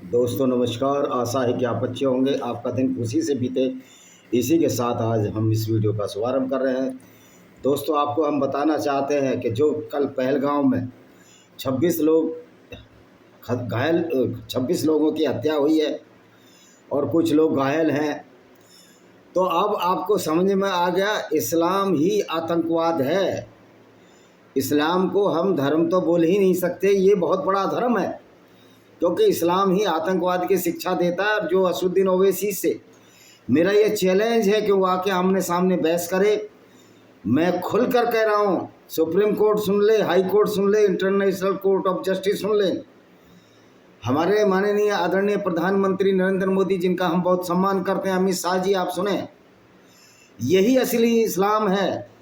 दोस्तों नमस्कार। आशा है कि आप अच्छे होंगे, आपका दिन खुशी से बीते। इसी के साथ आज हम इस वीडियो का शुभारंभ कर रहे हैं। दोस्तों आपको हम बताना चाहते हैं कि जो कल पहलगांव में 26 लोग घायल 26 लोगों की हत्या हुई है और कुछ लोग घायल हैं, तो अब आपको समझ में आ गया इस्लाम ही आतंकवाद है। इस्लाम को हम धर्म तो बोल ही नहीं सकते, ये बहुत बड़ा धर्म है, क्योंकि इस्लाम ही आतंकवाद की शिक्षा देता है। और जो असुद्दीन ओवैसी से मेरा ये चैलेंज है कि वो आके आमने सामने बहस करे। मैं खुल कर कह रहा हूँ, सुप्रीम कोर्ट सुन ले, हाई कोर्ट सुन ले, इंटरनेशनल कोर्ट ऑफ जस्टिस सुन ले, हमारे माननीय आदरणीय प्रधानमंत्री नरेंद्र मोदी, जिनका हम बहुत सम्मान करते हैं, अमित शाह जी, आप सुने, यही असली इस्लाम है।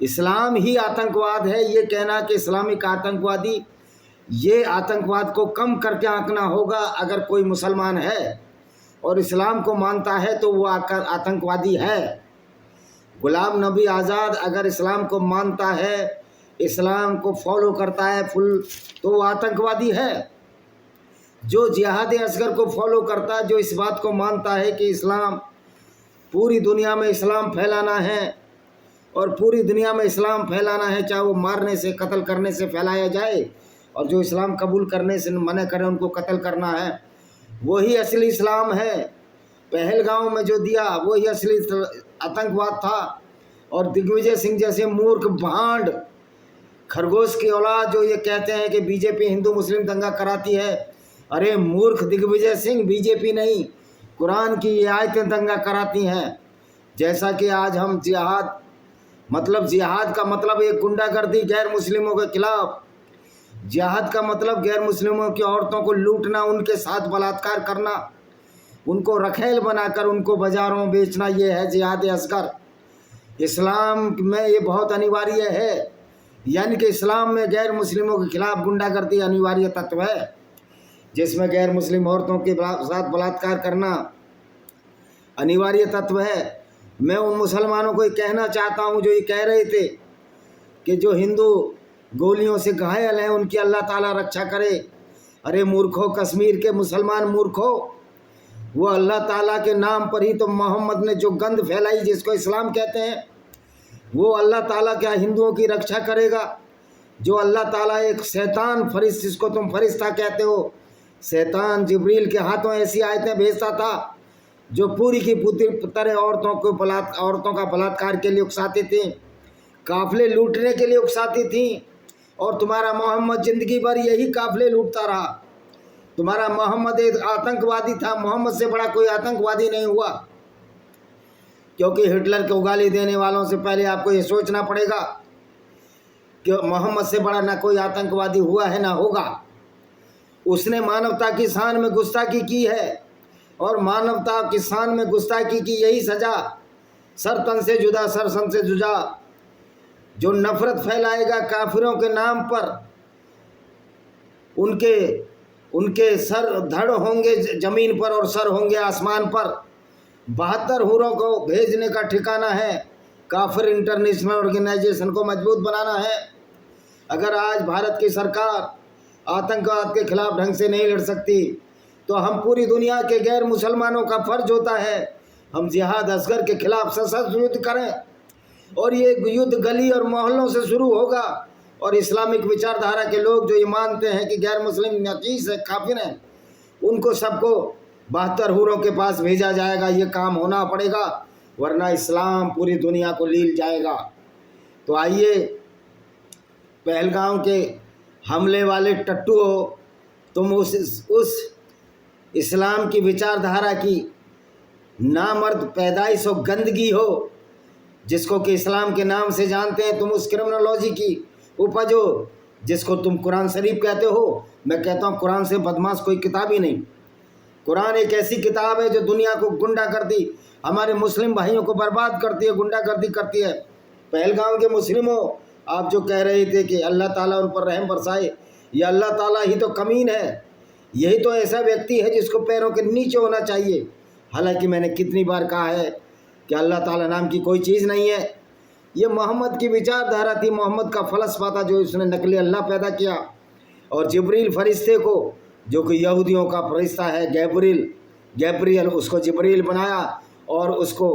इस्लाम ही आतंकवाद है। ये कहना कि इस्लामिक आतंकवादी, ये आतंकवाद को कम करके आंकना होगा। अगर कोई मुसलमान है और इस्लाम को मानता है तो वो आतंकवादी है। गुलाम नबी आज़ाद अगर इस्लाम को मानता है, इस्लाम को फॉलो करता है फुल, तो वो आतंकवादी है। जो जिहाद असगर को फॉलो करता है, जो इस बात को मानता है कि इस्लाम, पूरी दुनिया में इस्लाम फैलाना है और पूरी दुनिया में इस्लाम फैलाना है, चाहे वो मारने से, कत्ल करने से फैलाया जाए, और जो इस्लाम कबूल करने से मना करें उनको कत्ल करना है, वही असली इस्लाम है। पहलगांव में जो दिया वही असली आतंकवाद था। और दिग्विजय सिंह जैसे मूर्ख भांड खरगोश की औलाद जो ये कहते हैं कि बीजेपी हिंदू मुस्लिम दंगा कराती है, अरे मूर्ख दिग्विजय सिंह, बीजेपी नहीं, कुरान की ये आयतें दंगा कराती हैं। जैसा कि आज हम जिहाद का मतलब एक गुंडागर्दी गैर मुस्लिमों के खिलाफ, जिहाद का मतलब गैर मुस्लिमों की औरतों को लूटना, उनके साथ बलात्कार करना, उनको रखेल बनाकर उनको बाजारों में बेचना, ये है जिहाद असगर। इस्लाम में ये बहुत अनिवार्य है, यानी कि इस्लाम में गैर मुस्लिमों के खिलाफ गुंडागर्दी अनिवार्य तत्व है, जिसमें गैर मुस्लिम औरतों के साथ बलात्कार करना अनिवार्य तत्व है। मैं उन मुसलमानों को ये कहना चाहता हूँ जो ये कह रहे थे कि जो हिंदू गोलियों से घायल हैं उनकी अल्लाह ताला रक्षा करे। अरे मूर्खों, कश्मीर के मुसलमान मूर्खों, वो अल्लाह ताला के नाम पर ही तो मोहम्मद ने जो गंद फैलाई, जिसको इस्लाम कहते हैं, वो अल्लाह ताला क्या हिंदुओं की रक्षा करेगा? जो अल्लाह ताला एक शैतान फरिश्ता, जिसको तुम फरिश्ता कहते हो, शैतान जिब्रील के हाथों ऐसी आयतें भेजता था जो पूरी की पूरी तरह औरतों का बलात्कार के लिए उकसाती थी, काफिले लूटने के लिए उकसाती थी। और तुम्हारा मोहम्मद जिंदगी भर यही काफिले लूटता रहा। तुम्हारा मोहम्मद एक आतंकवादी था। मोहम्मद से बड़ा कोई आतंकवादी नहीं हुआ, क्योंकि हिटलर को गाली देने वालों से पहले आपको ये सोचना पड़ेगा कि मोहम्मद से बड़ा ना कोई आतंकवादी हुआ है ना होगा। उसने मानवता की शान में गुस्ताखी की है, और मानवता की शान में गुस्ताखी की यही सजा, सर तन से जुदा, सर सन से जुदा। जो नफरत फैलाएगा काफिरों के नाम पर, उनके सर धड़ होंगे ज़मीन पर और सर होंगे आसमान पर। 72 हूरों को भेजने का ठिकाना है। काफिर इंटरनेशनल ऑर्गेनाइजेशन को मजबूत बनाना है। अगर आज भारत की सरकार आतंकवाद के खिलाफ ढंग से नहीं लड़ सकती, तो हम पूरी दुनिया के गैर मुसलमानों का फर्ज होता है हम जिहाद असगर के खिलाफ सशस्त्र युद्ध करें। और ये युद्ध गली और मोहल्लों से शुरू होगा। और इस्लामिक विचारधारा के लोग जो ये मानते हैं कि गैर मुस्लिम नजीस है, काफिर हैं, उनको सबको 72 हूरों के पास भेजा जाएगा। ये काम होना पड़ेगा, वरना इस्लाम पूरी दुनिया को लील जाएगा। तो आइए, पहलगांव के हमले वाले टट्टू हो, तुम उस इस्लाम की विचारधारा की नामर्द पैदाइश हो, गंदगी हो, जिसको कि इस्लाम के नाम से जानते हैं, तुम उस क्रिमिनोलॉजी की उपज हो जिसको तुम कुरान शरीफ कहते हो। मैं कहता हूँ कुरान से बदमाश कोई किताब ही नहीं। कुरान एक ऐसी किताब है जो दुनिया को गुंडागर्दी, हमारे मुस्लिम भाइयों को बर्बाद करती है, गुंडागर्दी करती है। पहलगांव के मुस्लिमों, आप जो कह रहे थे कि अल्लाह ताला उन पर रहम बरसाए, ये अल्लाह ताला ही तो कमीन है। यही तो ऐसा व्यक्ति है जिसको पैरों के नीचे होना चाहिए। हालांकि मैंने कितनी बार कहा है कि अल्लाह ताला नाम की कोई चीज़ नहीं है। ये मोहम्मद की विचारधारा थी, मोहम्मद का फलसफा था, जो उसने नकली अल्लाह पैदा किया। और जिब्रील फरिश्ते को जो कि यहूदियों का फरिश्ता है गैब्रियल, उसको जिब्रील बनाया और उसको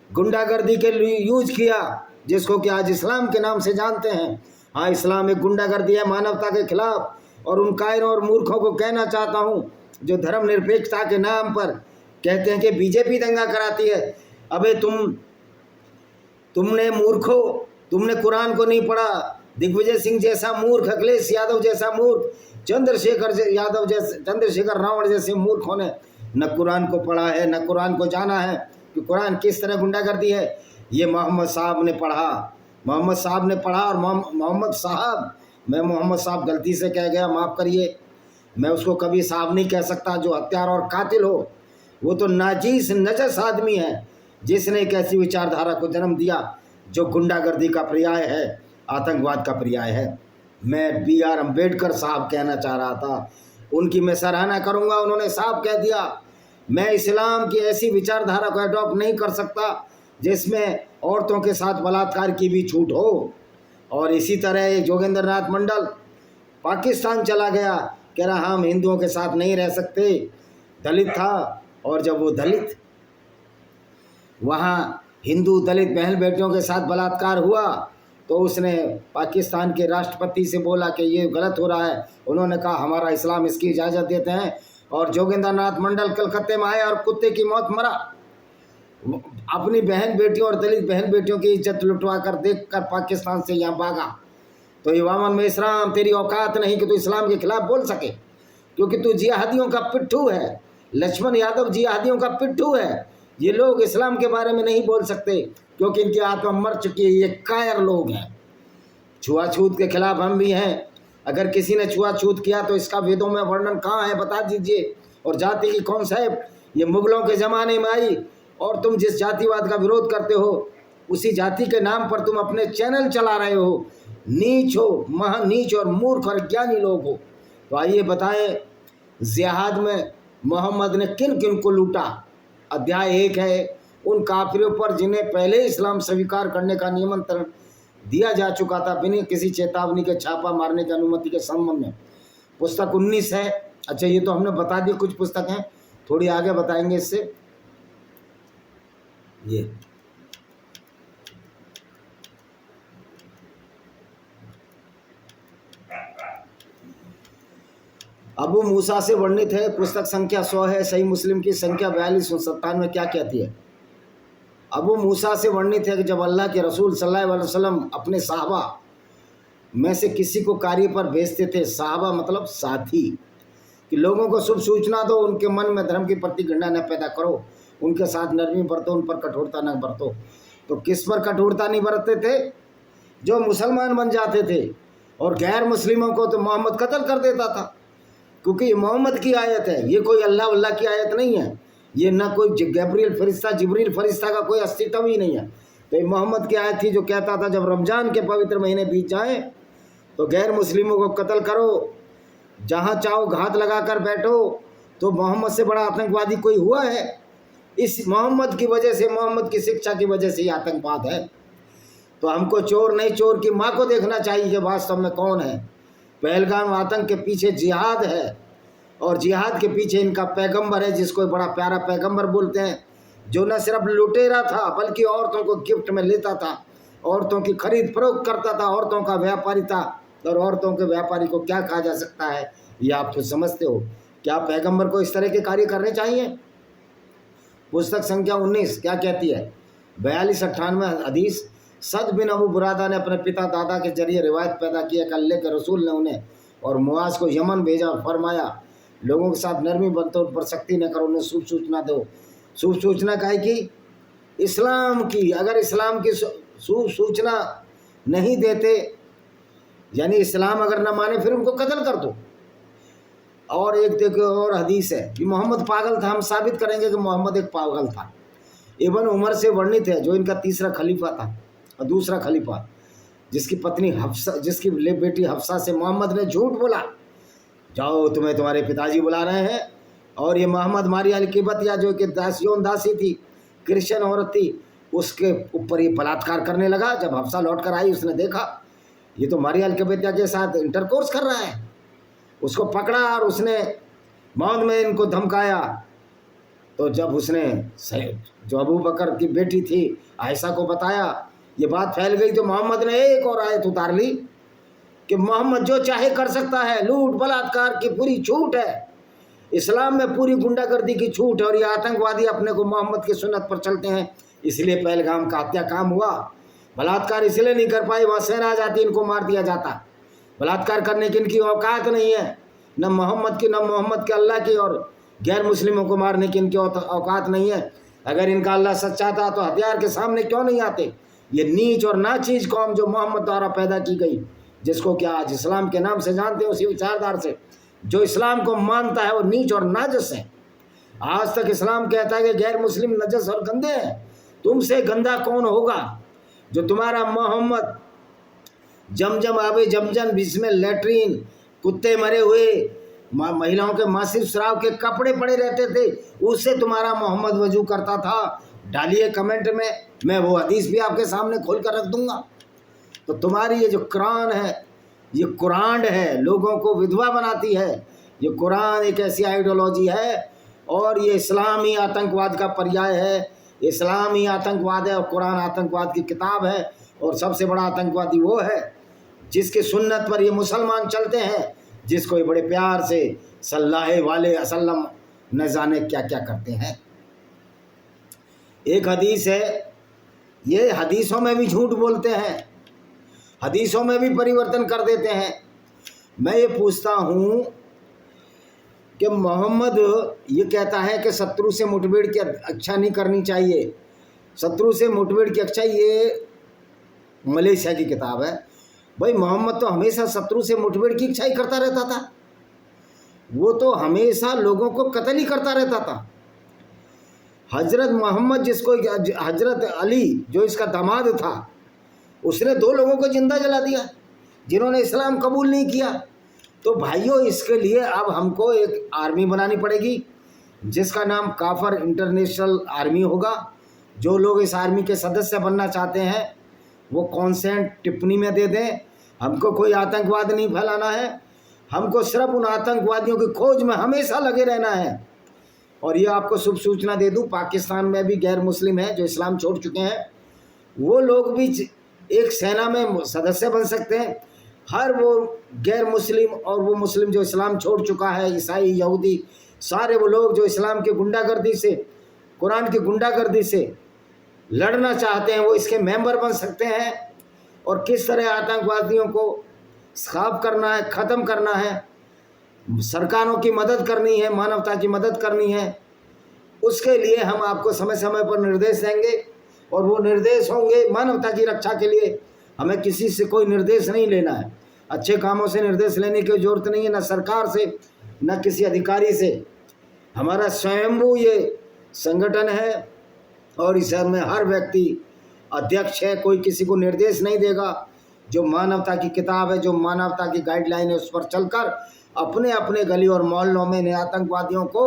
गुंडागर्दी के लिए यूज किया, जिसको कि आज इस्लाम के नाम से जानते हैं। हाँ, इस्लाम एक गुंडागर्दी है मानवता के खिलाफ। और उन कायरों और मूर्खों को कहना चाहता हूँ जो धर्मनिरपेक्षता के नाम पर कहते हैं कि बीजेपी दंगा कराती है। अबे तुमने मूर्खों, तुमने कुरान को नहीं पढ़ा। दिग्विजय सिंह जैसा मूर्ख, अखिलेश यादव जैसा मूर्ख, चंद्रशेखर रावण जैसे मूर्खों ने न कुरान को पढ़ा है न कुरान को जाना है कि कुरान किस तरह गुंडागर्दी है। ये मोहम्मद साहब ने पढ़ा, और मैं मोहम्मद साहब गलती से कह गया, माफ़ करिए। मैं उसको कभी साहब नहीं कह सकता जो हत्यार और कातिल हो। वो तो नाजीस नजस आदमी है जिसने एक ऐसी विचारधारा को जन्म दिया जो गुंडागर्दी का पर्याय है, आतंकवाद का पर्याय है। मैं BR अम्बेडकर साहब कहना चाह रहा था, उनकी मैं सराहना करूंगा, उन्होंने साहब कह दिया। मैं इस्लाम की ऐसी विचारधारा को अडॉप्ट नहीं कर सकता जिसमें औरतों के साथ बलात्कार की भी छूट हो। और इसी तरह जोगेंद्र नाथ मंडल पाकिस्तान चला गया, कह रहा हम हिंदुओं के साथ नहीं रह सकते, दलित था। और जब वो दलित वहाँ हिंदू दलित बहन बेटियों के साथ बलात्कार हुआ तो उसने पाकिस्तान के राष्ट्रपति से बोला कि ये गलत हो रहा है। उन्होंने कहा हमारा इस्लाम इसकी इजाज़त देते हैं। और जोगेंद्र नाथ मंडल कलकत्ते में आए और कुत्ते की मौत मरा, अपनी बहन बेटियों और दलित बहन बेटियों की इज्जत लुटवा कर देख कर पाकिस्तान से यहाँ भागा। तो इमाम में इस्लाम, तेरी औकात नहीं कि तू इस्लाम के खिलाफ बोल सके, क्योंकि तू जिहादियों का पिट्ठू है। लक्ष्मण यादव जिहादियों का पिट्ठू है। ये लोग इस्लाम के बारे में नहीं बोल सकते क्योंकि इनकी आत्मा मर चुकी है। ये कायर लोग हैं। छुआछूत के खिलाफ हम भी हैं। अगर किसी ने छुआछूत किया तो इसका वेदों में वर्णन कहाँ है बता दीजिए। और जाति की कॉन्सेप्ट ये मुगलों के ज़माने में आई। और तुम जिस जातिवाद का विरोध करते हो उसी जाति के नाम पर तुम अपने चैनल चला रहे हो। नीच हो, महानीच और मूर्ख और ज्ञानी लोग हो। तो आइए बताएं, जिहाद में मोहम्मद ने किन किन को लूटा। अध्याय 1 है उन काफिरों पर जिन्हें पहले इस्लाम स्वीकार करने का निमंत्रण दिया जा चुका था बिना किसी चेतावनी के छापा मारने की अनुमति के संबंध में। पुस्तक 19 है। अच्छा, ये तो हमने बता दी, कुछ पुस्तक हैं, थोड़ी आगे बताएंगे इससे। ये अबू मूसा से वर्णित है, पुस्तक संख्या 100 है। सही मुस्लिम की संख्या 4297 क्या कहती है? अबू मूसा से वर्णित है कि जब अल्लाह के रसूल सल्लल्लाहु अलैहि वसल्लम अपने साहबा में से किसी को कार्य पर भेजते थे, साहबा मतलब साथी, कि लोगों को शुभ सूचना दो, उनके मन में धर्म के प्रति घृणा न पैदा करो, उनके साथ नरमी बरतो, उन पर कठोरता न बरतो। तो किस पर कठोरता नहीं बरतते थे? जो मुसलमान बन जाते थे। और गैर मुस्लिमों को तो मोहम्मद कत्ल कर देता था, क्योंकि ये मोहम्मद की आयत है, ये कोई अल्लाह की आयत नहीं है। ये ना कोई गैब्रियल फरिश्ता, जिब्रील फरिश्ता का कोई अस्तित्व ही नहीं है। तो ये मोहम्मद की आयत थी जो कहता था जब रमज़ान के पवित्र महीने बीत जाएँ तो गैर मुस्लिमों को कत्ल करो, जहाँ चाहो घात लगा कर बैठो। तो मोहम्मद से बड़ा आतंकवादी कोई हुआ है? इस मोहम्मद की वजह से, मोहम्मद की शिक्षा की वजह से ये आतंकवाद है। तो हमको चोर नहीं, चोर की माँ को देखना चाहिए कि वास्तव में कौन है। पहलगाम आतंक के पीछे जिहाद है, और जिहाद के पीछे इनका पैगंबर है, जिसको बड़ा प्यारा पैगंबर बोलते हैं, जो न सिर्फ लुटेरा था बल्कि औरतों को गिफ्ट में लेता था, औरतों की खरीद फरोख्त करता था, औरतों का व्यापारी था। और औरतों के व्यापारी को क्या कहा जा सकता है ये आप तो समझते हो। क्या पैगंबर को इस तरह के कार्य करने चाहिए? पुस्तक संख्या 19 क्या कहती है? 4298 हदीस। सद बिन अबू बुरादा ने अपने पिता दादा के जरिए रिवायत पैदा किया कि अल्लाह के रसूल ने उन्हें और मुआज को यमन भेजा, फरमाया लोगों के साथ नरमी बरतो, उन पर सख्ती न करो, उन्हें शुभ सूचना दो। शुभ सूचना का है कि इस्लाम की, अगर इस्लाम की शुभ सूचना नहीं देते, यानी इस्लाम अगर न माने, फिर उनको कत्ल कर दो। और एक देखो और हदीस है कि मोहम्मद पागल था। हम साबित करेंगे कि मोहम्मद एक पागल था। इब्न उमर से वर्णित है, जो इनका तीसरा खलीफा था और दूसरा खलीफा, जिसकी पत्नी हफ्सा, जिसकी बेटी हफ्सा से मोहम्मद ने झूठ बोला, जाओ तुम्हें तुम्हारे पिताजी बुला रहे हैं। और ये मोहम्मद मारिया अल-किबतिया जो कि दासी थी, क्रिश्चियन औरत थी, उसके ऊपर ये बलात्कार करने लगा। जब हफ्सा लौट कर आई, उसने देखा ये तो मारिया अल-किबतिया के साथ इंटरकोर्स कर रहा है। उसको पकड़ा और उसने मौत में इनको धमकाया। तो जब उसने जो अबू बकर की बेटी थी आयशा को बताया, ये बात फैल गई, तो मोहम्मद ने एक और आयत उतार ली कि मोहम्मद जो चाहे कर सकता है, लूट बलात्कार की पूरी छूट है, इस्लाम में पूरी गुंडागर्दी की छूट है, और ये आतंकवादी अपने को मोहम्मद की सुन्नत पर चलते हैं। इसलिए पहलगाम का हत्याकांड हुआ। बलात्कार इसलिए नहीं कर पाई, वहाँ सेना आ जाती, इनको मार दिया जाता। बलात्कार करने की इनकी औकात नहीं है, न मोहम्मद की, न मोहम्मद के अल्लाह की, और गैर मुस्लिमों को मारने की इनकी औकात नहीं है। अगर इनका अल्लाह सच्चा था तो हथियार के सामने क्यों नहीं आते। ये नीच और नाचीज कौम जो मोहम्मद द्वारा पैदा की गई, जिसको क्या आज इस्लाम के नाम से जानते हैं, उसी विचारधार से जो इस्लाम को मानता है वो नीच और नाजस है। आज तक इस्लाम कहता है कि गैर मुस्लिम नजस और गंदे हैं। तुमसे गंदा कौन होगा जो तुम्हारा मोहम्मद जमजम आबे जमजम जिसमें लेटरीन, कुत्ते मरे हुए, महिलाओं के मासिक स्राव के कपड़े पड़े रहते थे, उससे तुम्हारा मोहम्मद वजू करता था। डालिए कमेंट में, मैं वो हदीस भी आपके सामने खोल कर रख दूंगा। तो तुम्हारी ये जो कुरान है, ये कुरान है, लोगों को विधवा बनाती है। ये कुरान एक ऐसी आइडियोलॉजी है, और ये इस्लामी आतंकवाद का पर्याय है। इस्लामी आतंकवाद है और कुरान आतंकवाद की किताब है। और सबसे बड़ा आतंकवादी वो है जिसके सुन्नत पर ये मुसलमान चलते हैं, जिसको ये बड़े प्यार से सल्लल्लाहु अलैहि वसल्लम न जाने क्या क्या करते हैं। एक हदीस है, ये हदीसों में भी झूठ बोलते हैं, हदीसों में भी परिवर्तन कर देते हैं। मैं ये पूछता हूँ कि मोहम्मद ये कहता है कि शत्रु से मुठभेड़ की अच्छा नहीं करनी चाहिए, शत्रु से मुठभेड़ की अच्छा, ये मलेशिया की किताब है। भाई मोहम्मद तो हमेशा शत्रु से मुठभेड़ की इच्छा ही करता रहता था, वो तो हमेशा लोगों को कत्ल ही करता रहता था। हजरत मोहम्मद, जिसको हजरत अली जो इसका दामाद था, उसने 2 लोगों को जिंदा जला दिया जिन्होंने इस्लाम कबूल नहीं किया। तो भाइयों, इसके लिए अब हमको एक आर्मी बनानी पड़ेगी जिसका नाम काफर इंटरनेशनल आर्मी होगा। जो लोग इस आर्मी के सदस्य बनना चाहते हैं वो कॉन्सेंट टिप्पणी में दे दें। हमको कोई आतंकवाद नहीं फैलाना है, हमको सिर्फ उन आतंकवादियों की खोज में हमेशा लगे रहना है। और ये आपको शुभ सूचना दे दूं, पाकिस्तान में भी गैर मुस्लिम हैं जो इस्लाम छोड़ चुके हैं, वो लोग भी एक सेना में सदस्य बन सकते हैं। हर वो गैर मुस्लिम और वो मुस्लिम जो इस्लाम छोड़ चुका है, ईसाई, यहूदी, सारे वो लोग जो इस्लाम की गुंडागर्दी से, कुरान की गुंडागर्दी से लड़ना चाहते हैं, वो इसके मेंबर बन सकते हैं। और किस तरह आतंकवादियों को साफ करना है, ख़त्म करना है, सरकारों की मदद करनी है, मानवता की मदद करनी है, उसके लिए हम आपको समय समय पर निर्देश देंगे। और वो निर्देश होंगे मानवता की रक्षा के लिए। हमें किसी से कोई निर्देश नहीं लेना है, अच्छे कामों से निर्देश लेने की ज़रूरत नहीं है, न सरकार से, न किसी अधिकारी से। हमारा स्वयंभू ये संगठन है और इसमें हर व्यक्ति अध्यक्ष है, कोई किसी को निर्देश नहीं देगा। जो मानवता की किताब है, जो मानवता की गाइडलाइन है, उस पर चलकर अपने अपने गली और मोहल्लों में इन आतंकवादियों को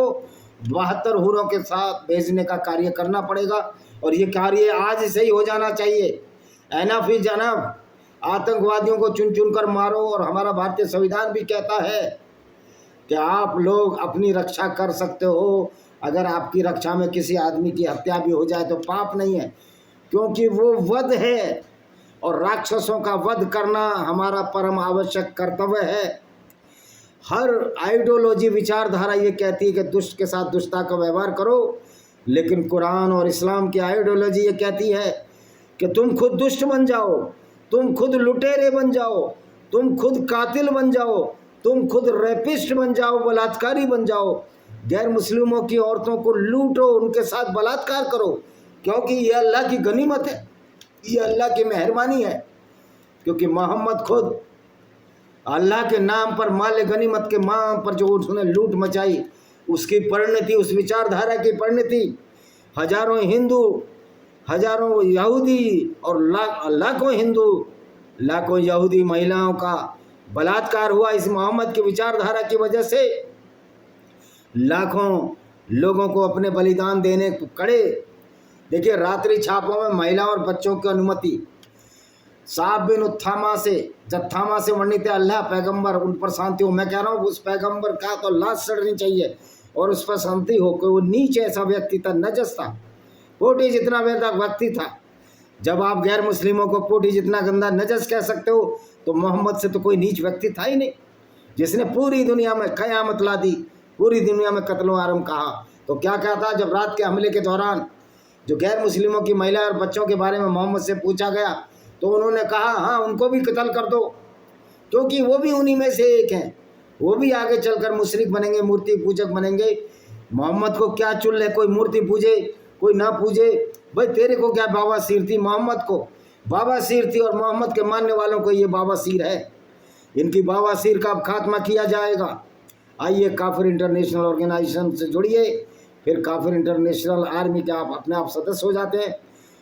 72 हुरों के साथ भेजने का कार्य करना पड़ेगा। और ये कार्य आज से ही हो जाना चाहिए। एनफ इज एनफ, आतंकवादियों को चुन चुन कर मारो। और हमारा भारतीय संविधान भी कहता है कि आप लोग अपनी रक्षा कर सकते हो। अगर आपकी रक्षा में किसी आदमी की हत्या भी हो जाए तो पाप नहीं है, क्योंकि वो वध है और राक्षसों का वध करना हमारा परम आवश्यक कर्तव्य है। हर आइडियोलॉजी, विचारधारा ये कहती है कि दुष्ट के साथ दुष्टता का व्यवहार करो, लेकिन कुरान और इस्लाम की आइडियोलॉजी ये कहती है कि तुम खुद दुष्ट बन जाओ, तुम खुद लुटेरे बन जाओ, तुम खुद कातिल बन जाओ, तुम खुद रेपिस्ट बन जाओ, बलात्कारी बन जाओ, गैर मुस्लिमों की औरतों को लूटो, उनके साथ बलात्कार करो, क्योंकि ये अल्लाह की गनीमत है, ये अल्लाह की मेहरबानी है। क्योंकि मोहम्मद खुद अल्लाह के नाम पर, माल गनीमत के नाम पर जो उसने लूट मचाई, उसकी परिणति, उस विचारधारा की परिणति हजारों हिंदू, हजारों यहूदी और लाखों हिंदू, लाखों यहूदी महिलाओं का बलात्कार हुआ इस मोहम्मद की विचारधारा की वजह से। लाखों लोगों को अपने बलिदान देने पड़े। देखिए, रात्रि छापों में महिला और बच्चों की अनुमति, साहब बिन उत्थामा से जत्थामा से वर्णित है अल्लाह पैगंबर, उन पर शांति हो। मैं कह रहा हूँ उस पैगंबर का तो लाश चढ़नी चाहिए और उस पर शांति हो कि वो नीच ऐसा व्यक्ति था, नजस था, पोटी जितना व्यक्ति था। जब आप गैर मुस्लिमों को पोटी जितना गंदा नजस कह सकते हो तो मोहम्मद से तो कोई नीच व्यक्ति था ही नहीं, जिसने पूरी दुनिया में क़यामत ला दी, पूरी दुनिया में कत्लो आरम कहा। तो क्या था, जब रात के हमले के दौरान जो गैर मुस्लिमों की महिला और बच्चों के बारे में मोहम्मद से पूछा गया तो उन्होंने कहा हाँ उनको भी कत्ल कर दो, क्योंकि वो भी उन्हीं में से एक हैं, वो भी आगे चलकर मुशरिक बनेंगे, मूर्ति पूजक बनेंगे। मोहम्मद को क्या चुल है, कोई मूर्ति पूजे कोई ना पूजे, भाई तेरे को क्या बाबासीर थी, मोहम्मद को बाबासीर थी और मोहम्मद के मानने वालों को ये बाबासीर है। इनकी बाबासीर का अब खात्मा किया जाएगा। आइए काफिर इंटरनेशनल ऑर्गेनाइजेशन से जुड़िए, फिर काफिर इंटरनेशनल आर्मी के आप अपने आप सदस्य हो जाते हैं।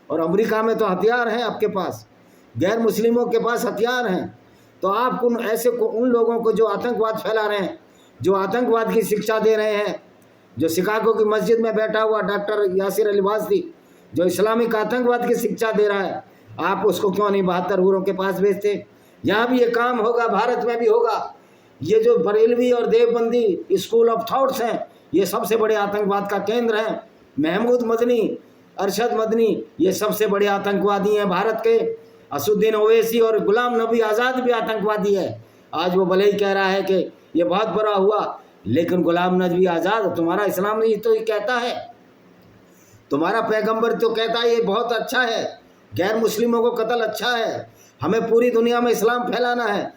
और अमेरिका में तो हथियार हैं आपके पास, गैर मुस्लिमों के पास हथियार हैं, तो आप उन लोगों को जो आतंकवाद फैला रहे हैं, जो आतंकवाद की शिक्षा दे रहे हैं, जो शिकागो की मस्जिद में बैठा हुआ डॉक्टर यासिर अली वासदी जो इस्लामिक आतंकवाद की शिक्षा दे रहा है, आप उसको क्यों नहीं 72 हूरों के पास भेजते? यहाँ भी ये काम होगा, भारत में भी होगा। ये जो बरेलवी और देवबंदी स्कूल ऑफ थॉट्स हैं, ये सबसे बड़े आतंकवाद का केंद्र हैं। महमूद मदनी, अरशद मदनी, ये सबसे बड़े आतंकवादी हैं भारत के। असुद्दीन ओवैसी और गुलाम नबी आज़ाद भी आतंकवादी है। आज वो भले ही कह रहा है कि ये बहुत बड़ा हुआ, लेकिन गुलाम नबी आज़ाद, तुम्हारा इस्लाम नहीं तो ये कहता है, तुम्हारा पैगंबर तो कहता है ये बहुत अच्छा है, गैर मुस्लिमों को कत्ल अच्छा है, हमें पूरी दुनिया में इस्लाम फैलाना है।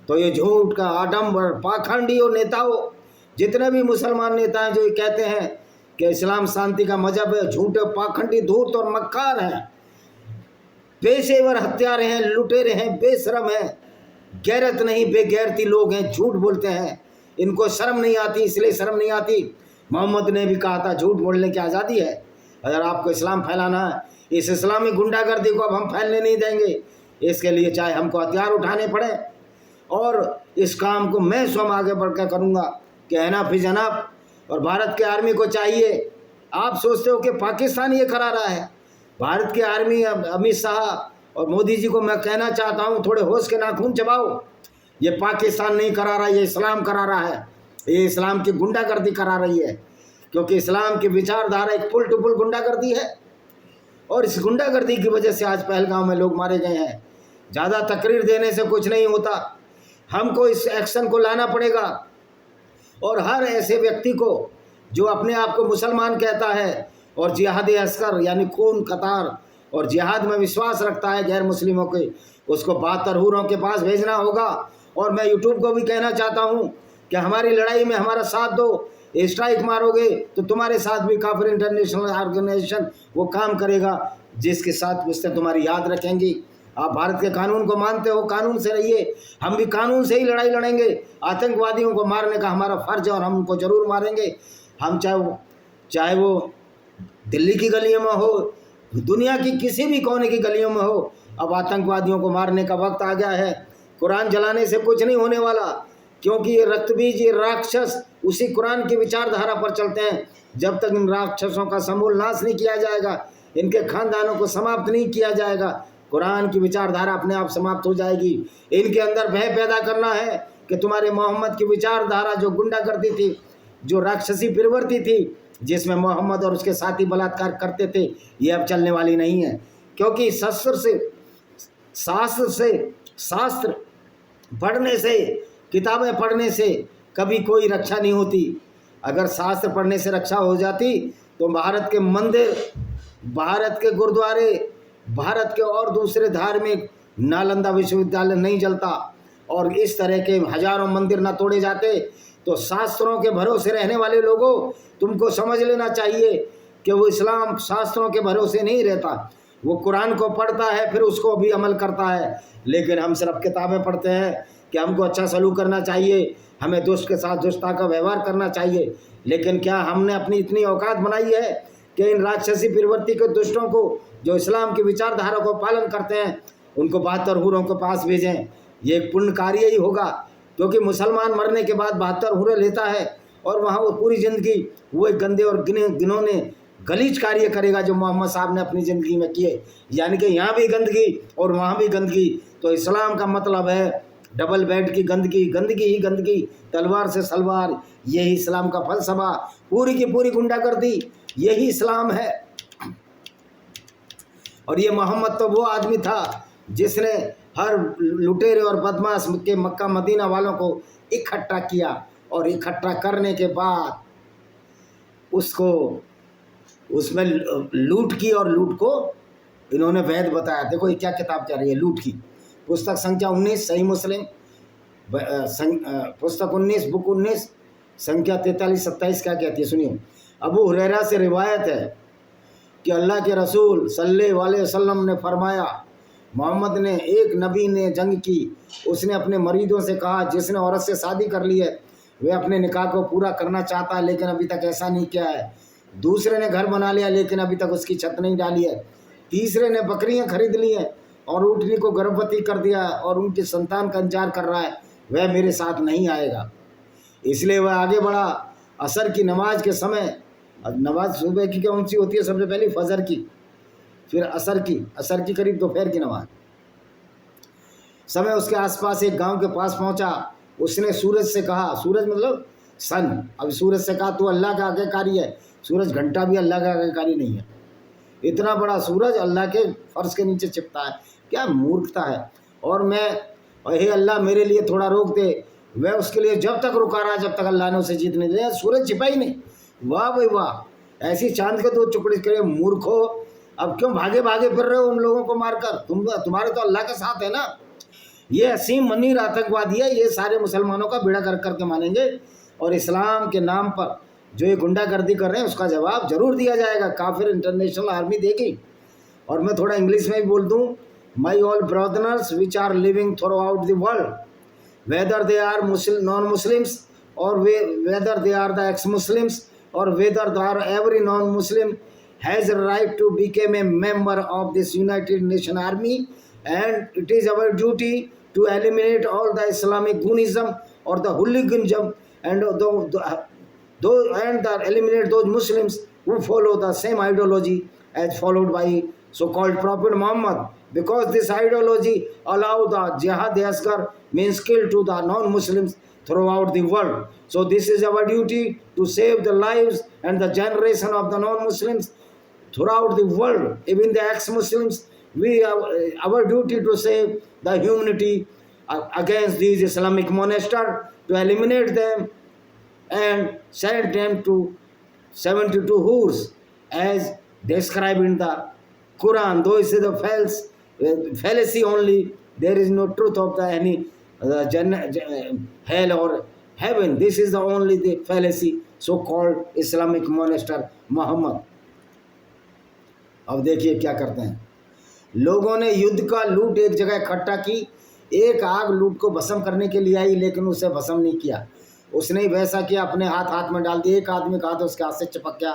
तो ये झूठ का आडम्बर पाखंडी और नेताओं, जितने भी मुसलमान नेता हैं जो ये कहते हैं कि इस्लाम शांति का मजहब है, झूठे पाखंडी धूर्त और मक्कार हैं, पेशेवर हत्यारे हैं, लुटेरे हैं, बेशरम हैं, गैरत नहीं बेगैरती लोग हैं, झूठ बोलते हैं, इनको शर्म नहीं आती। इसलिए शर्म नहीं आती, मोहम्मद ने भी कहा था झूठ बोलने की आज़ादी है। अगर आपको इस्लाम फैलाना है, इस इस्लामी गुंडागर्दी को अब हम फैलने नहीं देंगे। इसके लिए चाहे हमको हथियार उठाने पड़े, और इस काम को मैं स्वयं आगे बढ़कर करूँगा कि एनफ इज एनफ। और भारत के आर्मी को चाहिए, आप सोचते हो कि पाकिस्तान ये करा रहा है, भारत की आर्मी, अमित शाह और मोदी जी को मैं कहना चाहता हूँ थोड़े होश के नाखून चबाओ। ये पाकिस्तान नहीं करा रहा, ये इस्लाम करा रहा है, ये इस्लाम की गुंडागर्दी करा रही है, क्योंकि इस्लाम की विचारधारा एक पुल टू पुल गुंडागर्दी है। और इस गुंडागर्दी की वजह से आज पहलगाम में लोग मारे गए हैं। ज़्यादा तकरीर देने से कुछ नहीं होता, हमको इस एक्शन को लाना पड़ेगा। और हर ऐसे व्यक्ति को जो अपने आप को मुसलमान कहता है और जिहाद अस्कर यानी खून कतार और जिहाद में विश्वास रखता है गैर मुस्लिमों के, उसको 72 हूरों के पास भेजना होगा। और मैं यूट्यूब को भी कहना चाहता हूँ कि हमारी लड़ाई में हमारा साथ दो, स्ट्राइक मारोगे तो तुम्हारे साथ भी काफिर इंटरनेशनल ऑर्गेनाइजेशन वो काम करेगा, जिसके साथ उससे तुम्हारी याद रखेंगी। आप भारत के कानून को मानते हो, कानून से रहिए, हम भी कानून से ही लड़ाई लड़ेंगे। आतंकवादियों को मारने का हमारा फर्ज है और हम उनको ज़रूर मारेंगे। हम चाहे वो दिल्ली की गलियों में हो, दुनिया की किसी भी कोने की गलियों में हो, अब आतंकवादियों को मारने का वक्त आ गया है। कुरान जलाने से कुछ नहीं होने वाला, क्योंकि ये रक्तबीज, ये राक्षस उसी कुरान की विचारधारा पर चलते हैं। जब तक इन राक्षसों का समूल नाश नहीं किया जाएगा, इनके खानदानों को समाप्त नहीं किया जाएगा, कुरान की विचारधारा अपने आप समाप्त हो जाएगी। इनके अंदर भय पैदा करना है कि तुम्हारे मोहम्मद की विचारधारा जो गुंडागर्दी थी, जो राक्षसी प्रवृत्ति थी, जिसमें मोहम्मद और उसके साथी बलात्कार करते थे, ये अब चलने वाली नहीं है। क्योंकि शास्त्र पढ़ने से, किताबें पढ़ने से कभी कोई रक्षा नहीं होती। अगर शास्त्र पढ़ने से रक्षा हो जाती तो भारत के मंदिर, भारत के गुरुद्वारे, भारत के और दूसरे धार्मिक, नालंदा विश्वविद्यालय नहीं जलता और इस तरह के हजारों मंदिर ना तोड़े जाते। तो शास्त्रों के भरोसे रहने वाले लोगों, तुमको समझ लेना चाहिए कि वो इस्लाम शास्त्रों के भरोसे नहीं रहता। वो कुरान को पढ़ता है, फिर उसको भी अमल करता है। लेकिन हम सिर्फ किताबें पढ़ते हैं कि हमको अच्छा सलूक करना चाहिए, हमें दुष्ट के साथ दुष्टता का व्यवहार करना चाहिए। लेकिन क्या हमने अपनी इतनी औकात बनाई है कि इन राक्षसी प्रवृत्ति के दुष्टों को, जो इस्लाम की विचारधारा को पालन करते हैं, उनको 72 हूरों के पास भेजें? ये एक पुण्य कार्य ही होगा, क्योंकि मुसलमान मरने के बाद 72 हूरें लेता है और वहाँ वो पूरी ज़िंदगी वो एक गंदे और घिनौने गलीज कार्य करेगा जो मोहम्मद साहब ने अपनी ज़िंदगी में किए, यानी कि यहाँ भी गंदगी और वहाँ भी गंदगी। तो इस्लाम का मतलब है डबल बेड की गंदगी, गंदगी ही गंदगी, तलवार से सलवार, यही इस्लाम का फलसफा, पूरी की पूरी गुंडागर्दी, यही इस्लाम है। और ये मोहम्मद तो वो आदमी था जिसने हर लुटेरे और बदमाश के मक्का मदीना वालों को इकट्ठा किया, और इकट्ठा करने के बाद उसको उसमें लूट की, और लूट को इन्होंने वैध बताया। देखो ये क्या किताब कह रही है, लूट की। पुस्तक संख्या 19 सही मुस्लिम, पुस्तक 19 बुक 19 संख्या 43-27 क्या कहती है, सुनिए। अबू हुरैरा से रिवायत है कि अल्लाह के रसूल सल्लल्लाहु अलैहि वसल्लम ने फरमाया, मोहम्मद ने एक नबी ने जंग की, उसने अपने मरीदों से कहा जिसने औरत से शादी कर ली है वह अपने निकाह को पूरा करना चाहता है लेकिन अभी तक ऐसा नहीं किया है। दूसरे ने घर बना लिया लेकिन अभी तक उसकी छत नहीं डाली है। तीसरे ने बकरियां खरीद ली हैं और ऊँटनी को गर्भवती कर दिया और उनकी संतान का इंतजार कर रहा है, वह मेरे साथ नहीं आएगा। इसलिए वह आगे बढ़ा। असर की नमाज के समय, नमाज सुबह की कौन सी होती है, सबसे पहले फजर की, फिर असर की करीब दोपहर की नमाज समय उसके आसपास एक गांव के पास पहुंचा। उसने सूरज से कहा, सूरज मतलब सन, अब सूरज से कहा तू अल्लाह का आज्ञाकारी है। सूरज घंटा भी अल्लाह का आज्ञाकारी नहीं है। इतना बड़ा सूरज अल्लाह के फर्श के नीचे छिपता है, क्या मूर्खता है। और मैं, हे अल्लाह मेरे लिए थोड़ा रोक दे। वह उसके लिए जब तक रुका रहा जब तक अल्लाह ने उसे जीत नहीं दिया। सूरज छिपा ही नहीं। वाह भाई वाह, ऐसी चांद के दो टुकड़े करे मूर्खो। अब क्यों भागे भागे फिर रहे हो उन लोगों को मारकर? तुम्हारे तो अल्लाह के साथ है ना। ये असीम मनीर आतंकवादी है, ये सारे मुसलमानों का बेड़ा गर्क करके मानेंगे, और इस्लाम के नाम पर जो ये गुंडागर्दी कर रहे हैं उसका जवाब जरूर दिया जाएगा। काफिर इंटरनेशनल आर्मी देगी। और मैं थोड़ा इंग्लिश में भी बोल दूँ, my all brothers which are living throughout the world, whether they are non Muslims और whether they are the ex Muslims or whether they are every non-Muslim has a right to become a member of this United Nations Army, and it is our duty to eliminate all the Islamic Gunism or the hooliganism and eliminate those Muslims who follow the same ideology as followed by so-called Prophet Muhammad, because this ideology allow the jihad asghar means kill to the non-Muslims throughout the world. So this is our duty to save the lives and the generation of the non-Muslims throughout the world, even the ex-Muslims. We have our duty to save the humanity against these Islamic monsters, to eliminate them and send them to 72 hurs as described in the Quran. Though it is a fallacy only, there is no truth of the any hell or heaven. This is the only the fallacy, so called Islamic monster Muhammad. अब देखिए क्या करते हैं लोगों ने। युद्ध का लूट एक जगह इकट्ठा की। एक आग लूट को भस्म करने के लिए आई लेकिन उसे भस्म नहीं किया। उसने वैसा किया, अपने हाथ में डाल दिया। एक आदमी का हाथ उसके हाथ से चिपक गया।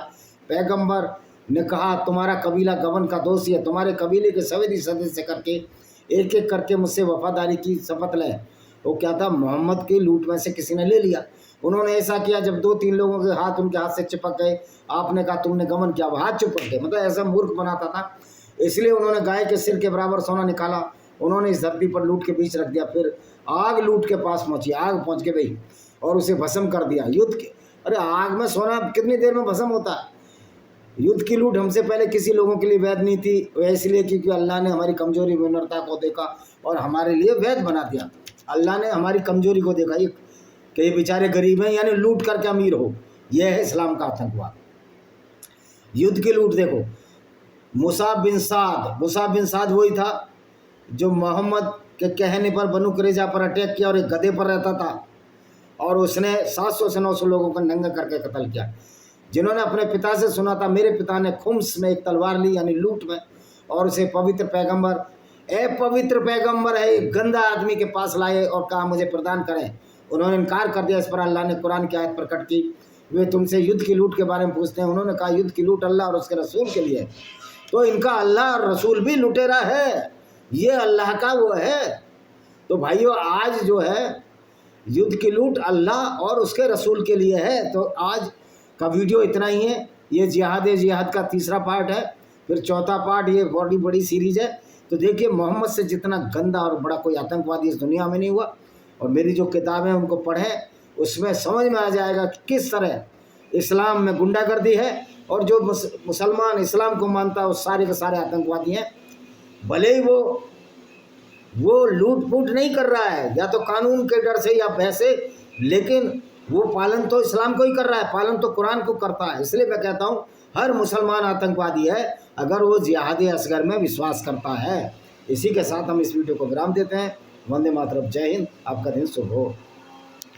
पैगंबर ने कहा तुम्हारा कबीला गबन का दोषी है, तुम्हारे कबीले के सभी सदस्य करके एक एक करके मुझसे वफादारी की शपथ लें। वो क्या था, मोहम्मद की लूट में से किसी ने ले लिया। उन्होंने ऐसा किया, जब 2-3 लोगों के हाथ उनके हाथ से चिपक गए, आपने कहा तुमने गमन किया, वो हाथ चिपक गए। मतलब ऐसा मूर्ख बनाता था। इसलिए उन्होंने गाय के सिर के बराबर सोना निकाला, उन्होंने इस धरती पर लूट के बीच रख दिया। फिर आग लूट के पास पहुंची, आग पहुंच के गई और उसे भस्म कर दिया। युद्ध के, अरे आग में सोना कितनी देर में भस्म होता है। युद्ध की लूट हमसे पहले किसी लोगों के लिए वैध नहीं थी, वह इसलिए क्योंकि अल्लाह ने हमारी कमजोरी विनम्रता को देखा और हमारे लिए वैध बना दिया। अल्लाह ने हमारी कमजोरी को देखा कि ये बेचारे गरीब हैं, यानी लूट करके अमीर हो। यह है इस्लाम का आतंकवाद। युद्ध की लूट देखो। मुसाब बिन साद वही था जो मोहम्मद के कहने पर बनु कुरैजा पर अटैक किया और एक गधे पर रहता था, और उसने 700 से 900 लोगों को नंगा करके कत्ल किया। जिन्होंने अपने पिता से सुना था, मेरे पिता ने खुम्स में एक तलवार ली, यानी लूट में, और उसे पवित्र पैगंबर है एक गंदा आदमी के पास लाए और कहा मुझे प्रदान करें। उन्होंने इनकार कर दिया। इस पर अल्लाह ने कुरान की आयत प्रकट की, वे तुमसे युद्ध की लूट के बारे में पूछते हैं। उन्होंने कहा युद्ध की लूट अल्लाह और उसके रसूल के लिए। तो इनका अल्लाह और रसूल भी लुटेरा है, ये अल्लाह का वो है। तो भाइयों, आज जो है युद्ध की लूट अल्लाह और उसके रसूल के लिए है। तो आज का वीडियो इतना ही है। ये जिहाद का तीसरा पार्ट है। फिर चौथा पार्ट, ये बड़ी बड़ी सीरीज है। तो देखिए, मोहम्मद से जितना गंदा और बड़ा कोई आतंकवादी इस दुनिया में नहीं हुआ। और मेरी जो किताबें उनको पढ़ें, उसमें समझ में आ जाएगा कि किस तरह इस्लाम में गुंडागर्दी है, और जो मुसलमान इस्लाम को मानता है वो सारे के सारे आतंकवादी हैं। भले ही वो लूट फूट नहीं कर रहा है, या तो कानून के डर से या वैसे, लेकिन वो पालन तो इस्लाम को ही कर रहा है, पालन तो कुरान को करता है। इसलिए मैं कहता हूँ हर मुसलमान आतंकवादी है अगर वो जिहाद असगर में विश्वास करता है। इसी के साथ हम इस वीडियो को विराम देते हैं। वंदे मातरम, जय हिंद, आपका दिन शुभ हो।